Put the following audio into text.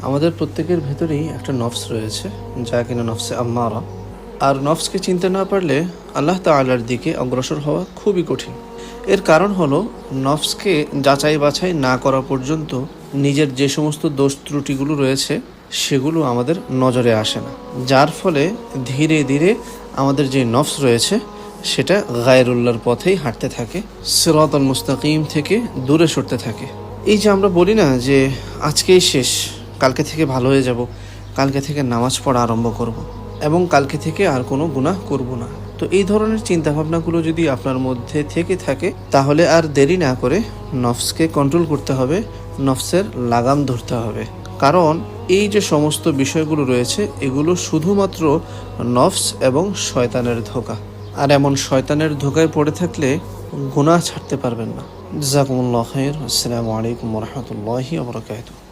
আমাদের প্রত্যেকের ভেতরেই একটা নফস রয়েছে, যা কিনা নফসে আম্মারা। আর নফসকে চিনতে না পারলে আল্লাহ তাআলার দিকে অগ্রসর হওয়া খুবই কঠিন। এর কারণ হলো, নফসকে যাচাই বাছাই না করা পর্যন্ত নিজের যে সমস্ত দোষ ত্রুটিগুলো রয়েছে সেগুলো আমাদের নজরে আসে না, যার ফলে ধীরে ধীরে আমাদের যে নফস রয়েছে সেটা গায়রুল্লাহর পথেই হাঁটতে থাকে, সিরাতাল মুস্তাকিম থেকে দূরে সরতে থাকে। এই যে আমরা বলি না যে আজকেই শেষ, কালকে থেকে ভালো হয়ে যাব, কালকে থেকে নামাজ পড়া আরম্ভ করব, এবং কালকে থেকে আর কোনো গুনাহ করব না। তো এই ধরনের চিন্তাভাবনাগুলো যদি আপনার মধ্যে থেকে থাকে, তাহলে আর দেরি না করে নফসকে কন্ট্রোল করতে হবে, নফসের লাগাম ধরতে হবে। কারণ এই যে সমস্ত বিষয়গুলো রয়েছে এগুলো শুধুমাত্র নফস এবং শয়তানের ধোঁকা। আর এমন শয়তানের ধোঁকায় পড়ে থাকলে গুনাহ ছাড়তে পারবেন না। জাযাকুমুল্লাহু খাইর। আসসালামু আলাইকুম ওয়া রাহমাতুল্লাহি ওয়া বারাকাতুহু।